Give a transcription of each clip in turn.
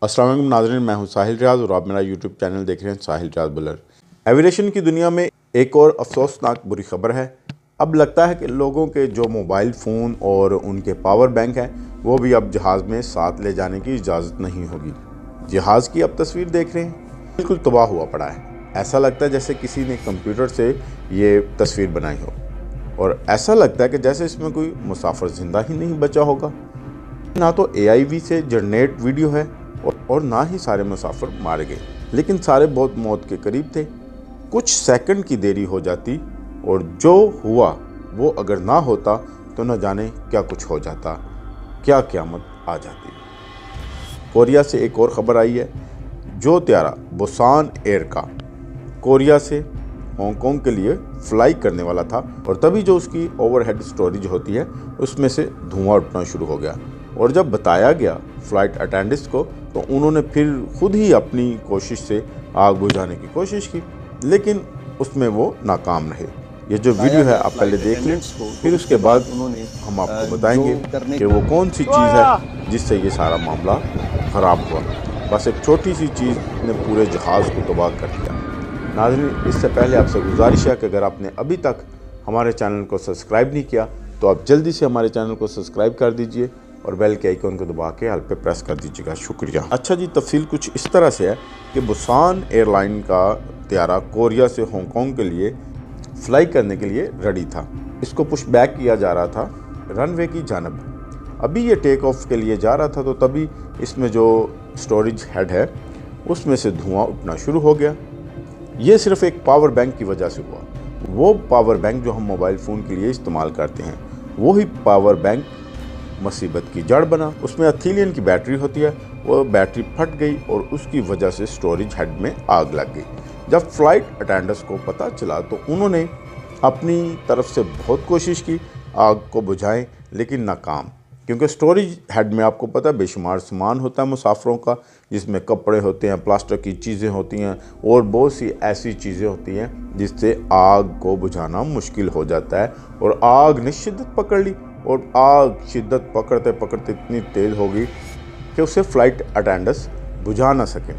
अस्सलाम वालेकुम नाज़रीन, मैं हूं साहिल रियाज और आप मेरा यूट्यूब चैनल देख रहे हैं साहिल रियाज बुलर। एविएशन की दुनिया में एक और अफसोसनाक बुरी खबर है। अब लगता है कि लोगों के जो मोबाइल फ़ोन और उनके पावर बैंक हैं वो भी अब जहाज़ में साथ ले जाने की इजाज़त नहीं होगी। जहाज़ की अब तस्वीर देख रहे हैं, बिल्कुल तबाह हुआ पड़ा है। ऐसा लगता है जैसे किसी ने कंप्यूटर से ये तस्वीर बनाई हो, और ऐसा लगता है कि जैसे इसमें कोई मुसाफिर ज़िंदा ही नहीं बचा होगा। ना तो AIV से जनरेट वीडियो है और ना ही सारे मुसाफिर मारे गए, लेकिन सारे बहुत मौत के करीब थे। कुछ सेकंड की देरी हो जाती और जो हुआ वो अगर ना होता तो न जाने क्या कुछ हो जाता, क्या क़यामत आ जाती। कोरिया से एक और ख़बर आई है। जो त्यारा बुसान एयर का कोरिया से हांगकांग के लिए फ्लाई करने वाला था, और तभी जो उसकी ओवरहेड स्टोरेज होती है उसमें से धुआं उठना शुरू हो गया। और जब बताया गया फ़्लाइट अटेंडेंट्स को तो उन्होंने फिर खुद ही अपनी कोशिश से आग बुझाने की कोशिश की, लेकिन उसमें वो नाकाम रहे। ये जो वीडियो है आप पहले देख लें, फिर उसके बाद हम आपको बताएंगे कि वो कौन सी चीज़ है जिससे ये सारा मामला ख़राब हुआ। बस एक छोटी सी चीज़ ने पूरे जहाज़ को तबाह कर दिया। नाज़रीन, इससे पहले आपसे गुजारिश है कि अगर आपने अभी तक हमारे चैनल को सब्सक्राइब नहीं किया तो आप जल्दी से हमारे चैनल को सब्सक्राइब कर दीजिए और बेल के आइकन को दबा के ऑल पे प्रेस कर दीजिएगा। शुक्रिया। अच्छा जी, तफसील कुछ इस तरह से है कि बुसान एयरलाइन का त्यारा कोरिया से हांगकांग के लिए फ़्लाई करने के लिए रेडी था। इसको पुश बैक किया जा रहा था रनवे की जानब। अभी ये टेक ऑफ के लिए जा रहा था तो तभी इसमें जो स्टोरेज हेड है उसमें से धुआं उठना शुरू हो गया। ये सिर्फ एक पावर बैंक की वजह से हुआ। वो पावर बैंक जो हम मोबाइल फ़ोन के लिए इस्तेमाल करते हैं, वही पावर बैंक मुसीबत की जड़ बना। उसमें एथिलीन की बैटरी होती है, वो बैटरी फट गई और उसकी वजह से स्टोरेज हेड में आग लग गई। जब फ्लाइट अटेंडेंट्स को पता चला तो उन्होंने अपनी तरफ से बहुत कोशिश की आग को बुझाएं, लेकिन नाकाम। क्योंकि स्टोरेज हेड में आपको पता है बेशुमार सामान होता है मुसाफिरों का, जिसमें कपड़े होते हैं, प्लास्टिक की चीज़ें होती हैं और बहुत सी ऐसी चीज़ें होती हैं जिससे आग को बुझाना मुश्किल हो जाता है। और आग ने शिद्दत पकड़ ली और आग शिद्दत पकड़ते पकड़ते इतनी तेज़ हो गई कि उसे फ़्लाइट अटेंडेंट्स बुझा ना सकें।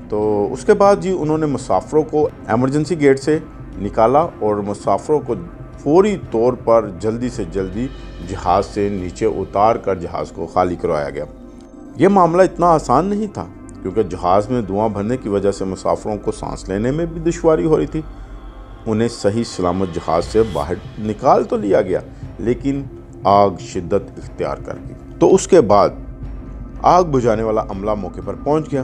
तो उसके बाद जी उन्होंने मुसाफिरों को एमरजेंसी गेट से निकाला और मुसाफिरों को फौरी तौर पर जल्दी से जल्दी जहाज़ से नीचे उतार कर जहाज़ को खाली करवाया गया। ये मामला इतना आसान नहीं था, क्योंकि जहाज़ में धुआं भरने की वजह से मुसाफिरों को सांस लेने में भी दुश्वारी हो रही थी। उन्हें सही सलामत जहाज़ से बाहर निकाल तो लिया गया, लेकिन आग शिद्दत इख्तियार कर गई। तो उसके बाद आग बुझाने वाला अमला मौके पर पहुंच गया।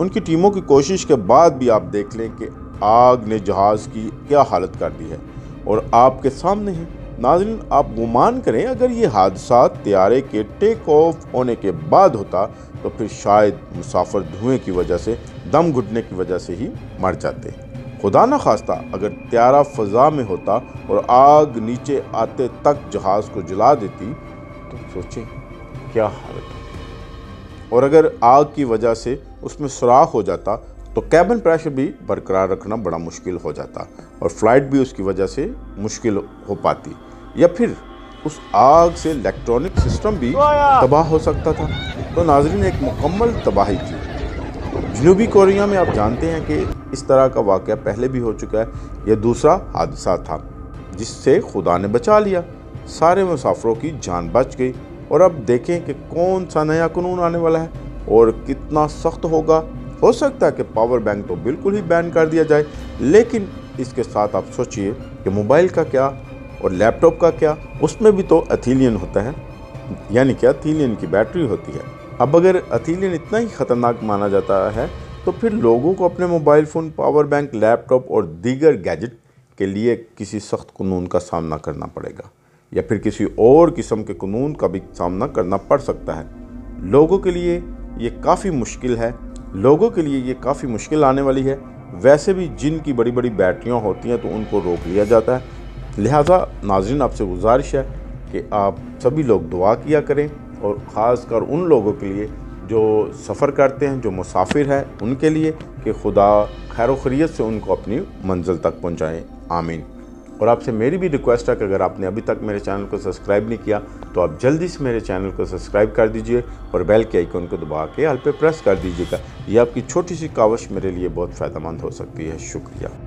उनकी टीमों की कोशिश के बाद भी आप देख लें कि आग ने जहाज़ की क्या हालत कर दी है, और आपके सामने है। नाज़रीन, आप गुमान करें अगर ये हादसा त्यारे के टेक ऑफ होने के बाद होता तो फिर शायद मुसाफिर धुएं की वजह से, दम घुटने की वजह से ही मर जाते। खुदा न खास्ता अगर त्यारा फ़ज़ा में होता और आग नीचे आते तक जहाज़ को जला देती तो सोचें क्या हालत होती। और अगर आग की वजह से उसमें सुराख हो जाता तो कैबिन प्रेशर भी बरकरार रखना बड़ा मुश्किल हो जाता और फ़्लाइट भी उसकी वजह से मुश्किल हो पाती, या फिर उस आग से इलेक्ट्रॉनिक सिस्टम भी तबाह हो सकता था। तो नाज़रीन, एक मुकम्मल तबाही थी। जनूबी कोरिया में आप जानते हैं कि इस तरह का वाक़या पहले भी हो चुका है। यह दूसरा हादसा था जिससे खुदा ने बचा लिया। सारे मुसाफिरों की जान बच गई। और अब देखें कि कौन सा नया कानून आने वाला है और कितना सख्त होगा। हो सकता है कि पावर बैंक तो बिल्कुल ही बैन कर दिया जाए, लेकिन इसके साथ आप सोचिए कि मोबाइल का क्या और लैपटॉप का क्या। उसमें भी तो एथिलीन होता है, यानी कि एथिलीन की बैटरी होती है। अब अगर एथिलीन इतना ही ख़तरनाक माना जाता है तो फिर लोगों को अपने mobile phone, power bank, laptop और दीगर गैजेट के लिए किसी सख्त कानून का सामना करना पड़ेगा, या फिर किसी और किस्म के कानून का भी सामना करना पड़ सकता है। लोगों के लिए ये काफ़ी मुश्किल है, आने वाली है। वैसे भी जिनकी बड़ी बड़ी बैटरियाँ होती हैं तो उनको रोक लिया जाता है। लिहाजा नाज़रीन, आपसे गुजारिश है कि आप सभी लोग दुआ किया करें, और ख़ास कर उन लोगों के लिए जो सफ़र करते हैं, जो मुसाफिर हैं, उनके लिए कि खुदा खैर खैरियत से उनको अपनी मंजिल तक पहुँचाएँ। आमीन। और आपसे मेरी भी रिक्वेस्ट है कि अगर आपने अभी तक मेरे चैनल को सब्सक्राइब नहीं किया तो आप जल्दी से मेरे चैनल को सब्सक्राइब कर दीजिए और बेल के आइकन को दबा के ऑल पे प्रेस कर दीजिएगा। ये आपकी छोटी सी काविश मेरे लिए बहुत फ़ायदेमंद हो सकती है। शुक्रिया।